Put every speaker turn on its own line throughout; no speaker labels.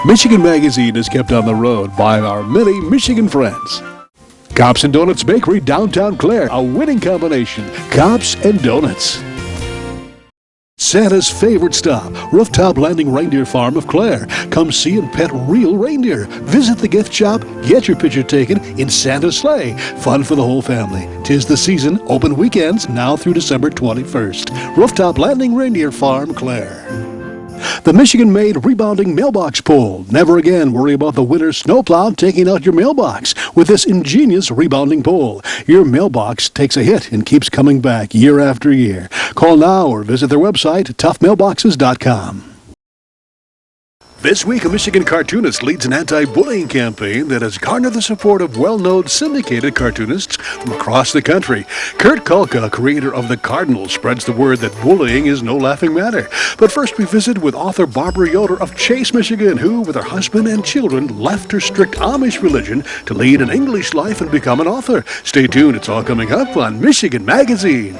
Michigan Magazine is kept on the road by our many Michigan friends. Cops and Donuts Bakery, downtown Clare, a winning combination. Cops and Donuts. Santa's favorite stop, Rooftop Landing Reindeer Farm of Clare. Come see and pet real reindeer. Visit the gift shop, get your picture taken in Santa's sleigh. Fun for the whole family. 'Tis the season, open weekends, now through December 21st. Rooftop Landing Reindeer Farm, Clare. The Michigan-made rebounding mailbox pole. Never again worry about the winter snowplow taking out your mailbox with this ingenious rebounding pole. Your mailbox takes a hit and keeps coming back year after year. Call now or visit their website, toughmailboxes.com. This week, a Michigan cartoonist leads an anti-bullying campaign that has garnered the support of well-known syndicated cartoonists from across the country. Kurt Kolka, creator of The Cardinal, spreads the word that bullying is no laughing matter. But first, we visit with author Barbara Yoder of Chase, Michigan, who, with her husband and children, left her strict Amish religion to lead an English life and become an author. Stay tuned, it's all coming up on Michigan Magazine.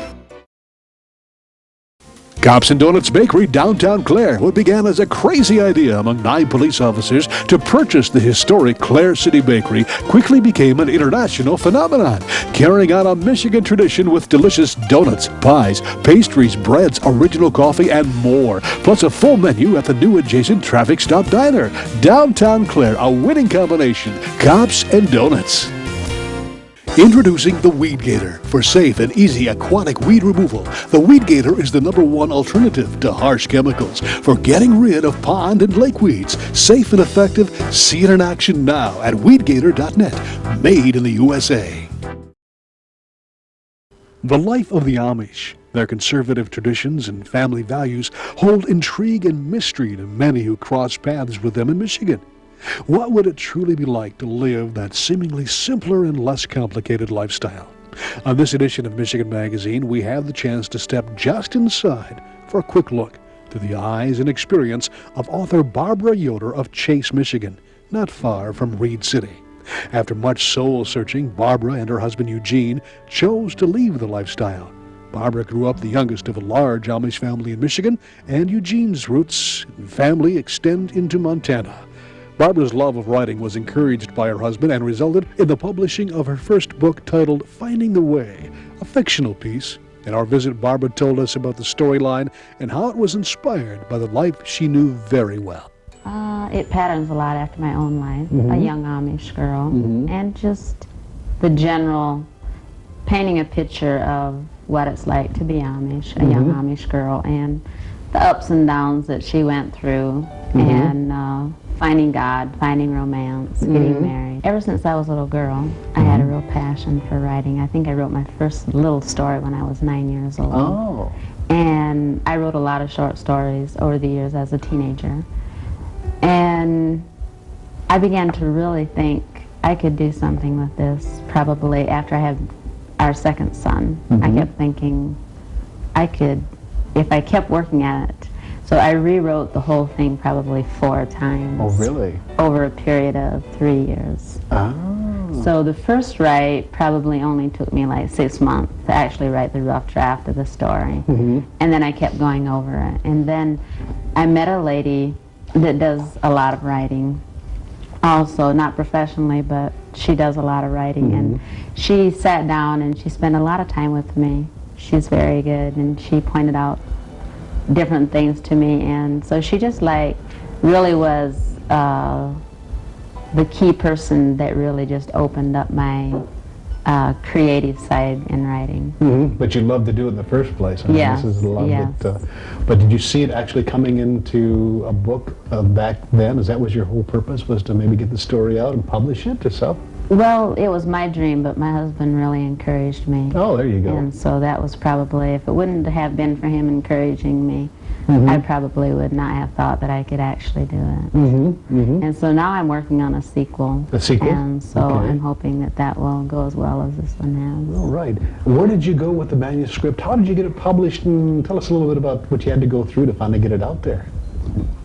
Cops and Donuts Bakery, downtown Clare. What began as a crazy idea among 9 police officers to purchase the historic Clare City Bakery quickly became an international phenomenon, carrying on a Michigan tradition with delicious donuts, pies, pastries, breads, original coffee, and more. Plus a full menu at the new adjacent Traffic Stop Diner. Downtown Clare, a winning combination. Cops and Donuts. Introducing the Weed Gator. For safe and easy aquatic weed removal, the Weed Gator is the #1 alternative to harsh chemicals for getting rid of pond and lake weeds. Safe and effective. See it in action now at weedgator.net. Made in the USA. The life of the Amish. Their conservative traditions and family values hold intrigue and mystery to many who cross paths with them in Michigan. What would it truly be like to live that seemingly simpler and less complicated lifestyle? On this edition of Michigan Magazine, we have the chance to step just inside for a quick look through the eyes and experience of author Barbara Yoder of Chase, Michigan, not far from Reed City. After much soul-searching, Barbara and her husband Eugene chose to leave the lifestyle. Barbara grew up the youngest of a large Amish family in Michigan, and Eugene's roots and family extend into Montana. Barbara's love of writing was encouraged by her husband and resulted in the publishing of her first book titled Finding the Way, a fictional piece. In our visit, Barbara told us about the storyline and how it was inspired by the life she knew very well.
It patterns a lot after my own life, a young Amish girl, and just the general painting a picture of what it's like to be Amish, a young Amish girl, and the ups and downs that she went through, and finding God, finding romance, getting married. Ever since I was a little girl, I had a real passion for writing. I think I wrote my first little story when I was 9 years old.
Oh.
And I wrote a lot of short stories over the years as a teenager. And I began to really think I could do something with this probably after I had our second son. I kept thinking I could, if I kept working at it. So I rewrote the whole thing probably 4 times.
Oh, really?
Over a period of 3 years.
Oh.
So the first write probably only took me like 6 months to actually write the rough draft of the story. And then I kept going over it. And then I met a lady that does a lot of writing. Also, not professionally, but she does a lot of writing. And she sat down and she spent a lot of time with me. She's very good, and she pointed out different things to me, and so she just like really was the key person that really just opened up my creative side in writing.
But you loved to do it in the first place. I mean,
Yes,
this is a lot
yes.
of it, but did you see it actually coming into a book back then? Is that was your whole purpose, was to maybe get the story out and publish it yourself?
Well, it was my dream, but my husband really encouraged me.
Oh, there you go.
And so that was probably, if it wouldn't have been for him encouraging me, I probably would not have thought that I could actually do it. And so now I'm working on a sequel.
A sequel?
And so I'm hoping that that will go as well as this one has.
All right. Where did you go with the manuscript? How did you get it published? And tell us a little bit about what you had to go through to finally get it out there.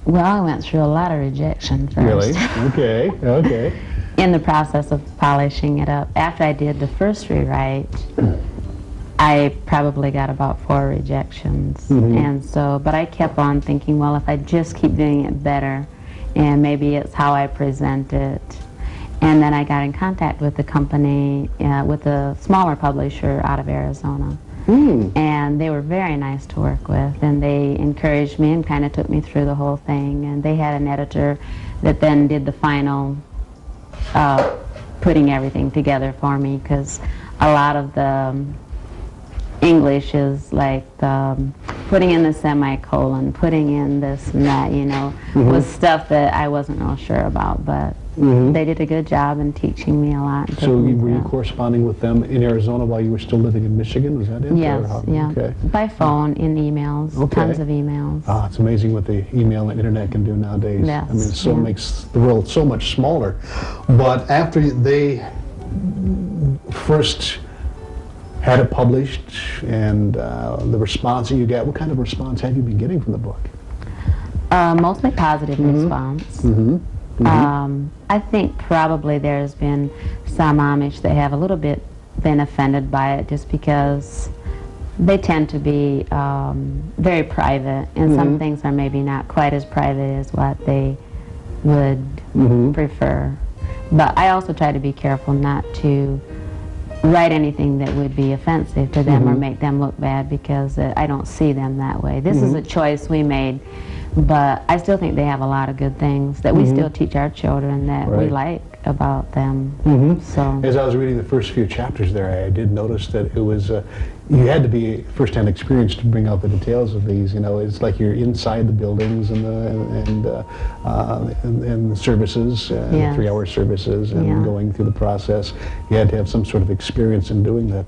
Well, I went through a lot of rejection first.
Really? Okay, okay.
In the process of polishing it up. After I did the first rewrite, I probably got about 4 rejections. And so, but I kept on thinking, well, if I just keep doing it better and maybe it's how I present it. And then I got in contact with the company, with a smaller publisher out of Arizona. And they were very nice to work with, and they encouraged me and kind of took me through the whole thing. And they had an editor that then did the final putting everything together for me, because a lot of the English is like putting in the semicolon, putting in this and that, you know, was stuff that I wasn't real sure about, but they did a good job in teaching me a lot. And
So
taking me
were you
through.
corresponding with them in Arizona while you were still living in Michigan? Was that it?
Yes,
Or how-
yeah.
Okay.
By phone, in emails,
Okay.
tons of emails.
Ah, it's amazing what the email and internet can do nowadays.
Yes,
I mean, it so
yeah.
makes the world so much smaller. But after they first had it published and the response that you got, what kind of response have you been getting from the book?
Mostly positive response. I think probably there's been some Amish that have a little bit been offended by it, just because they tend to be very private, and some things are maybe not quite as private as what they would prefer. But I also try to be careful not to write anything that would be offensive to them or make them look bad, because I don't see them that way. This is a choice we made, but I still think they have a lot of good things that we still teach our children that we
Right.
like about them. So
As I was reading the first few chapters there, I did notice that it was, you had to be first-hand experience to bring out the details of these. You know, it's like you're inside the buildings and the services,
Yes.
3-hour services, and
Yeah.
going through the process. You had to have some sort of experience in doing that.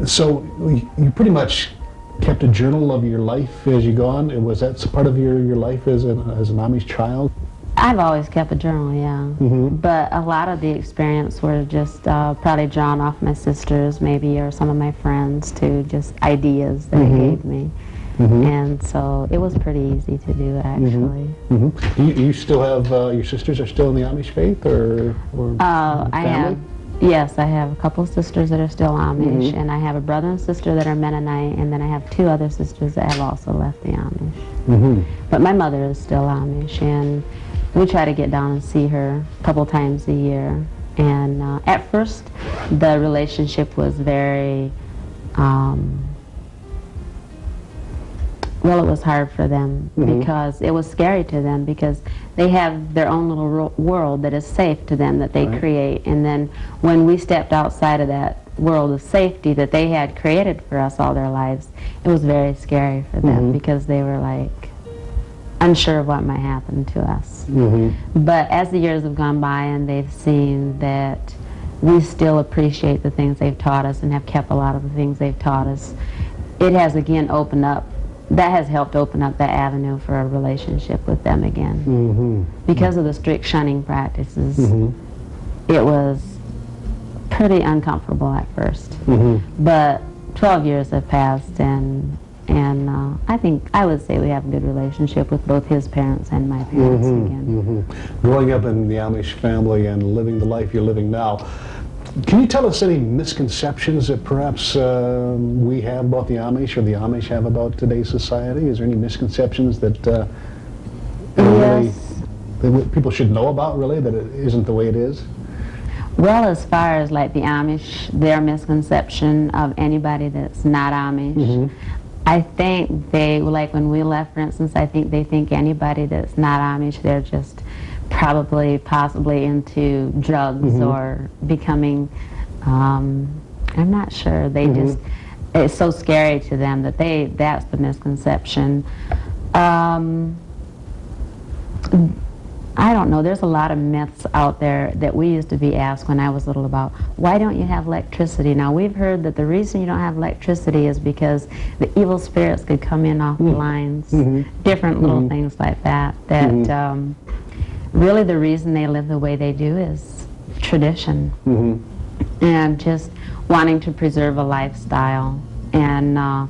So you pretty much kept a journal of your life as you go on. And was that part of your life as an Amish child?
I've always kept a journal, yeah. But a lot of the experience were just probably drawn off my sisters, maybe, or some of my friends, to just ideas that it gave me. And so it was pretty easy to do, actually.
You still have, your sisters are still in the Amish faith, or
I
family?
have, yes, I have a couple of sisters that are still Amish, and I have a brother and sister that are Mennonite, and then I have 2 other sisters that have also left the Amish. But my mother is still Amish, and we try to get down and see her a couple times a year. And at first, the relationship was very, well, it was hard for them, because it was scary to them, because they have their own little world that is safe to them, that they create. And then when we stepped outside of that world of safety that they had created for us all their lives, it was very scary for them, because they were like unsure of what might happen to us. But as the years have gone by and they've seen that we still appreciate the things they've taught us and have kept a lot of the things they've taught us, it has again opened up, that has helped open up that avenue for a relationship with them again. Because of the strict shunning practices, it was pretty uncomfortable at first. But 12 years have passed, and I think I would say we have a good relationship with both his parents and my parents again.
Growing up in the Amish family and living the life you're living now, can you tell us any misconceptions that perhaps we have about the Amish, or the Amish have about today's society? Is there any misconceptions that really, that people should know about, really, that it isn't the way it is?
Well, as far as like the Amish, their misconception of anybody that's not Amish, I think they, like when we left, for instance, I think they think anybody that's not Amish, they're just possibly into drugs or becoming, I'm not sure, they just, it's so scary to them that that's the misconception. I don't know, there's a lot of myths out there that we used to be asked when I was little about, why don't you have electricity? Now, we've heard that the reason you don't have electricity is because the evil spirits could come in off the lines, different little things like that, really the reason they live the way they do is tradition and just wanting to preserve a lifestyle. And a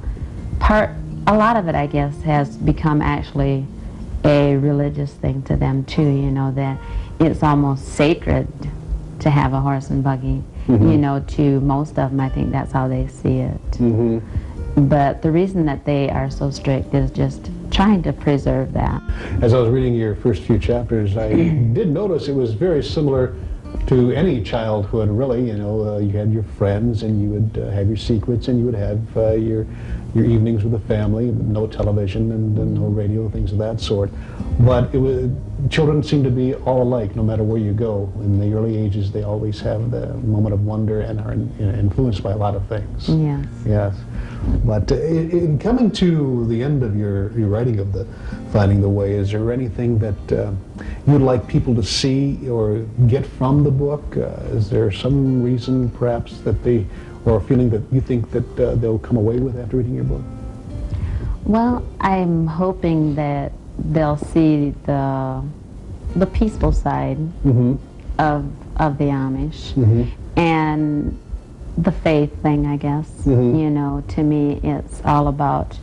lot of it, I guess, has become actually a religious thing to them too, you know, that it's almost sacred to have a horse and buggy. You know, to most of them, I think that's how they see it. But the reason that they are so strict is just trying to preserve that.
As I was reading your first few chapters, I did notice it was very similar to any childhood, really. You know, you had your friends, and you would have your secrets, and you would have your evenings with the family, no television and no radio, things of that sort. But children seem to be all alike, no matter where you go. In the early ages, they always have the moment of wonder and are influenced by a lot of things.
Yes.
Yes. But in coming to the end of your writing of the Finding the Way, is there anything that you'd like people to see or get from the book? Is there some reason, perhaps, that or a feeling that you think that they'll come away with after reading your book?
Well, I'm hoping that they'll see the peaceful side of the Amish and the faith thing, I guess. You know, to me, it's all about,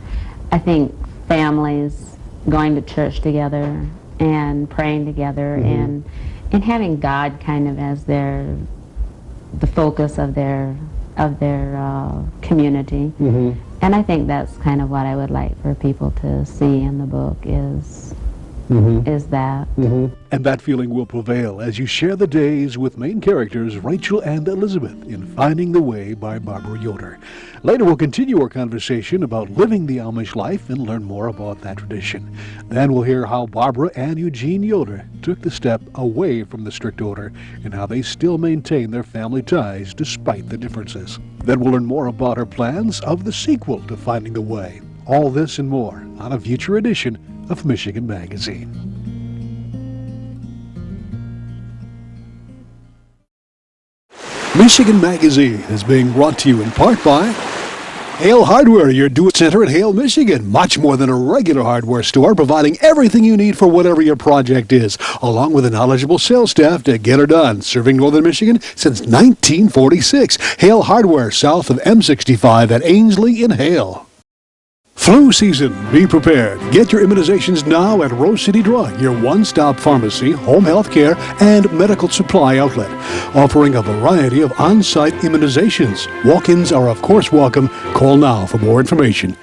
I think, families going to church together and praying together and having God kind of as the focus of their community. And I think that's kind of what I would like for people to see in the book is that.
And that feeling will prevail as you share the days with main characters Rachel and Elizabeth in Finding the Way by Barbara Yoder. Later we'll continue our conversation about living the Amish life and learn more about that tradition. Then we'll hear how Barbara and Eugene Yoder took the step away from the strict order and how they still maintain their family ties despite the differences. Then we'll learn more about her plans of the sequel to Finding the Way. All this and more on a future edition of Michigan Magazine. Michigan Magazine is being brought to you in part by Hale Hardware, your do-it-center in Hale, Michigan. Much more than a regular hardware store, providing everything you need for whatever your project is, along with a knowledgeable sales staff to get her done. Serving Northern Michigan since 1946. Hale Hardware, south of M65 at Ainsley in Hale. Flu season. Be prepared. Get your immunizations now at Rose City Drug, your one-stop pharmacy, home health care, and medical supply outlet, offering a variety of on-site immunizations. Walk-ins are of course welcome. Call now for more information.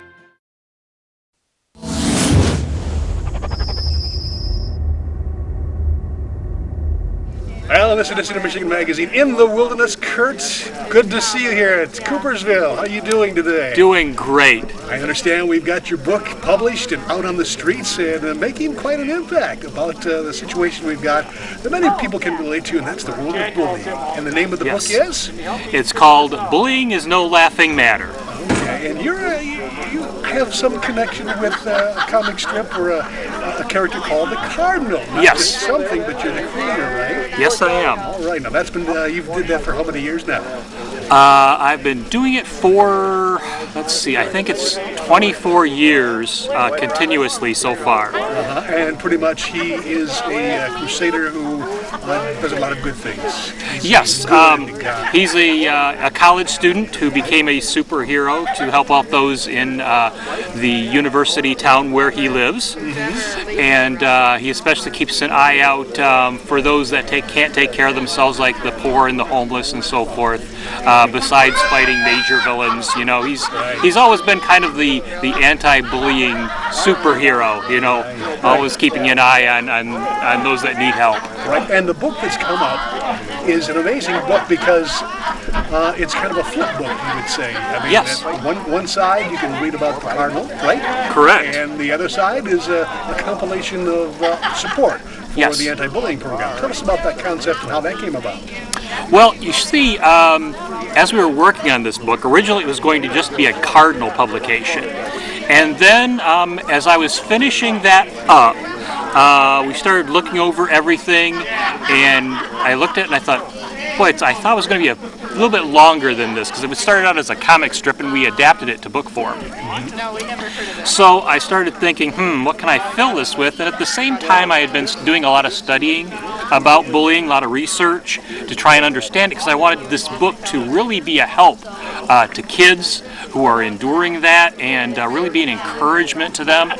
Well, in this edition of Michigan Magazine, in the wilderness, Kurt, good to see you here at Coopersville. How are you doing today?
Doing great.
I understand we've got your book published and out on the streets and making quite an impact about the situation we've got that many people can relate to, and that's the world of bullying. And the name of the book is?
It's called Bullying is No Laughing Matter.
Okay, and you have some connection with a comic strip or a character called the Cardinal. Not
Yes.
just something, but you're the creator, right?
Yes, I am.
All right, now that's been, you've did that for how many years now?
I've been doing it for, let's see, I think it's 24 years continuously so far.
And pretty much he is a crusader who does a lot of good things.
Yes, he's a college student who became a superhero to help out those in the university town where he lives. And he especially keeps an eye out for those that can't take care of themselves, like the poor and the homeless and so forth. Besides fighting major villains, you know, he's always been kind of the anti-bullying superhero, you know, always keeping an eye on those that need help.
Right, and the book that's come out is an amazing book because it's kind of a flip book, you would say. I mean,
Yes.
One side you can read about the Cardinal, right?
Correct.
And the other side is a compilation of support for
Yes.
the anti-bullying program. Tell us about that concept and how that came about.
Well, you see, as we were working on this book, originally it was going to just be a Cardinal publication. And then as I was finishing that up, we started looking over everything, and I looked at it and I thought, boy, I thought it was going to be a little bit longer than this, because it started out as a comic strip and we adapted it to book form.
No, we never heard of it.
So I started thinking, what can I fill this with? And at the same time, I had been doing a lot of studying about bullying, a lot of research to try and understand it, because I wanted this book to really be a help to kids who are enduring that and really be an encouragement to them.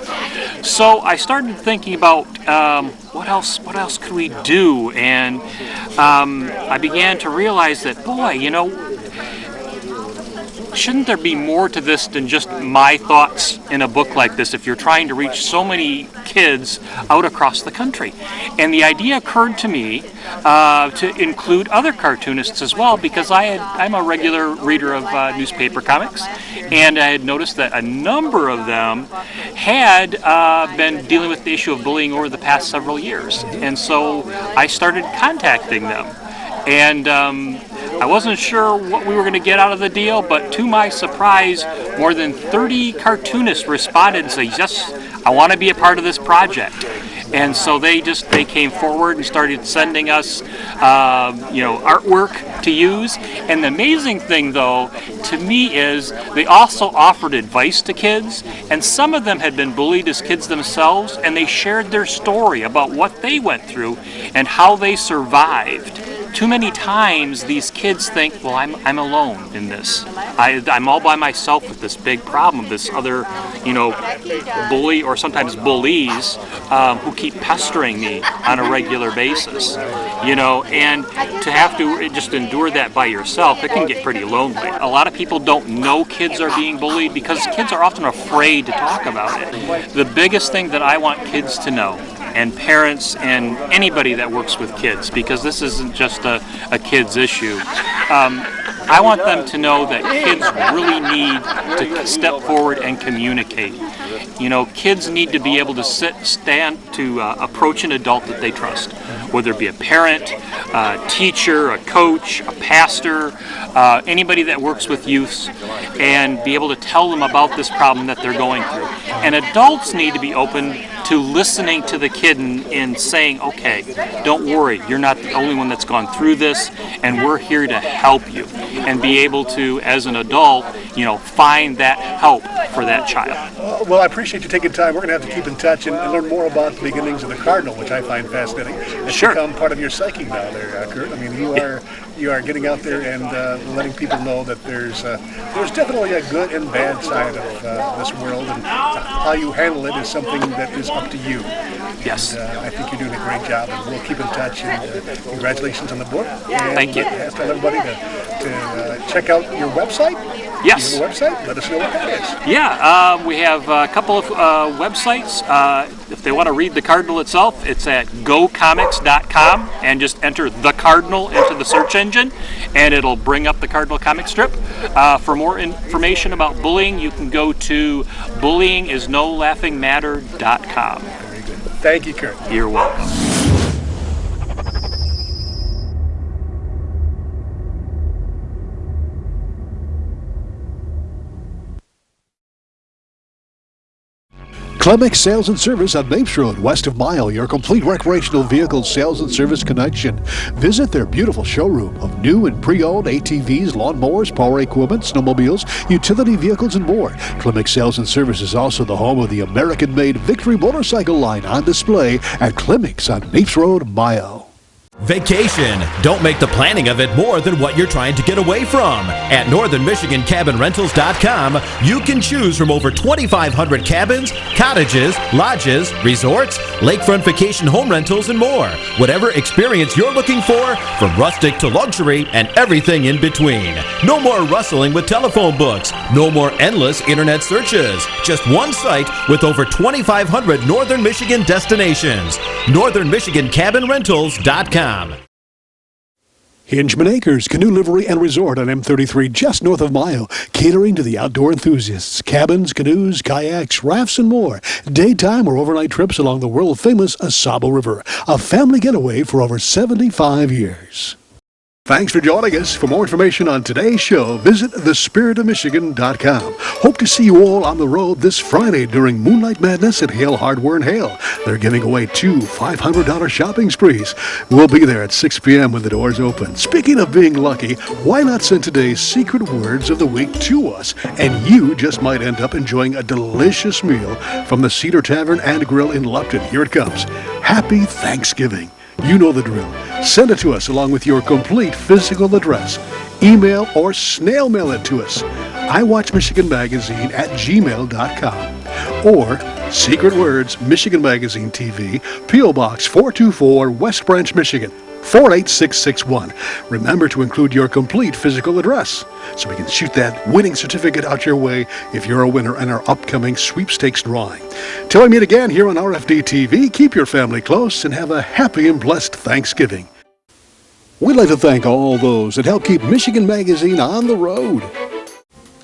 So I started thinking about what else could we do, and I began to realize that, boy, you know, shouldn't there be more to this than just my thoughts in a book like this if you're trying to reach so many kids out across the country? And the idea occurred to me to include other cartoonists as well, because I'm a regular reader of newspaper comics, and I had noticed that a number of them had been dealing with the issue of bullying over the past several years. And so I started contacting them. And I wasn't sure what we were going to get out of the deal, but to my surprise, more than 30 cartoonists responded and said, yes, I want to be a part of this project. And so they came forward and started sending us, artwork to use. And the amazing thing, though, to me is they also offered advice to kids. And some of them had been bullied as kids themselves, and they shared their story about what they went through and how they survived. Too many times these kids think, well, I'm alone in this. I'm all by myself with this big problem, this other, bully or sometimes bullies who keep pestering me on a regular basis. And to have to just endure that by yourself, it can get pretty lonely. A lot of people don't know kids are being bullied because kids are often afraid to talk about it. The biggest thing that I want kids to know, and parents and anybody that works with kids, because this isn't just a kid's issue. I want them to know that kids really need to step forward and communicate. Kids need to be able to stand to approach an adult that they trust, whether it be a parent, a teacher, a coach, a pastor, anybody that works with youths, and be able to tell them about this problem that they're going through. And adults need to be open to listening to the kid and saying, okay, don't worry, you're not the only one that's gone through this, and we're here to help you, and be able to, as an adult, find that help for that child.
Well, I appreciate you taking time. We're going to have to keep in touch and learn more about the beginnings of the Cardinal, which I find fascinating. It's become part of your psyche now there, Kurt. I mean, you are getting out there and letting people know that there's definitely a good and bad side of this world, and how you handle it is something that is up to you.
Yes.
And, I think you're doing a great job, and we'll keep in touch. And congratulations on the book. And
thank you.
Ask everybody to check out your website.
Yes.
You have a website? Let us know what that is.
Yeah, we have a couple of websites. If they want to read the Cardinal itself, it's at gocomics.com, and just enter The Cardinal into the search engine, and it'll bring up the Cardinal comic strip. For more information about bullying, you can go to bullyingisnolaughingmatter.com.
Very good. Thank you, Kurt.
You're welcome.
Clemix Sales and Service on Mapes Road, west of Mile, your complete recreational vehicle sales and service connection. Visit their beautiful showroom of new and pre-owned ATVs, lawnmowers, power equipment, snowmobiles, utility vehicles, and more. Clemix Sales and Service is also the home of the American-made Victory motorcycle line on display at Clemix on Mapes Road, Mile.
Vacation. Don't make the planning of it more than what you're trying to get away from. At northernmichigancabinrentals.com, you can choose from over 2,500 cabins, cottages, lodges, resorts, lakefront vacation home rentals, and more. Whatever experience you're looking for, from rustic to luxury and everything in between. No more rustling with telephone books. No more endless internet searches. Just one site with over 2,500 Northern Michigan destinations. northernmichigancabinrentals.com.
Hingeman Acres Canoe Livery and Resort on M33 just north of Mile, catering to the outdoor enthusiasts. Cabins, canoes, kayaks, rafts, and more. Daytime or overnight trips along the world-famous Asabo River. A family getaway for over 75 years. Thanks for joining us. For more information on today's show, visit thespiritofmichigan.com. Hope to see you all on the road this Friday during Moonlight Madness at Hale Hardware and Hale. They're giving away 2 $500 shopping sprees. We'll be there at 6 p.m. when the doors open. Speaking of being lucky, why not send today's secret words of the week to us? And you just might end up enjoying a delicious meal from the Cedar Tavern and Grill in Lupton. Here it comes. Happy Thanksgiving. You know the drill. Send it to us along with your complete physical address. Email or snail mail it to us. iWatchMichiganMagazine@gmail.com or Secret Words, Michigan Magazine TV, P.O. Box 424, West Branch, Michigan, 48661. Remember to include your complete physical address so we can shoot that winning certificate out your way if you're a winner in our upcoming sweepstakes drawing. Till we meet again here on RFD TV, keep your family close and have a happy and blessed Thanksgiving. We'd like to thank all those that help keep Michigan Magazine on the road.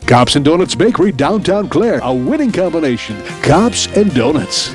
Cops and Donuts Bakery, downtown Clare, a winning combination. Cops and Donuts.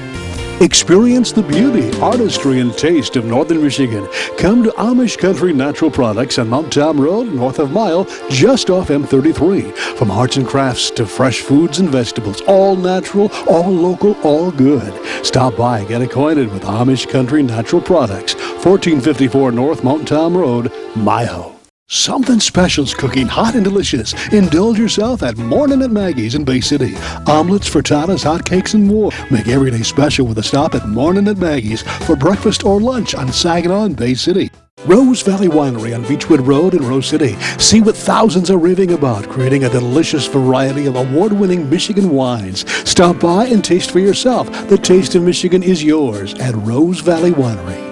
Experience the beauty, artistry, and taste of Northern Michigan. Come to Amish Country Natural Products on Mount Tom Road, north of Mile, just off M33. From arts and crafts to fresh foods and vegetables, all natural, all local, all good. Stop by and get acquainted with Amish Country Natural Products, 1454 North Mount Tom Road, Mile. Something special's cooking, hot and delicious. Indulge yourself at Morning at Maggie's in Bay City. Omelets, frittatas, hotcakes, and more. Make every day special with a stop at Morning at Maggie's for breakfast or lunch on Saginaw in Bay City. Rose Valley Winery on Beechwood Road in Rose City. See what thousands are raving about, creating a delicious variety of award-winning Michigan wines. Stop by and taste for yourself. The taste of Michigan is yours at Rose Valley Winery.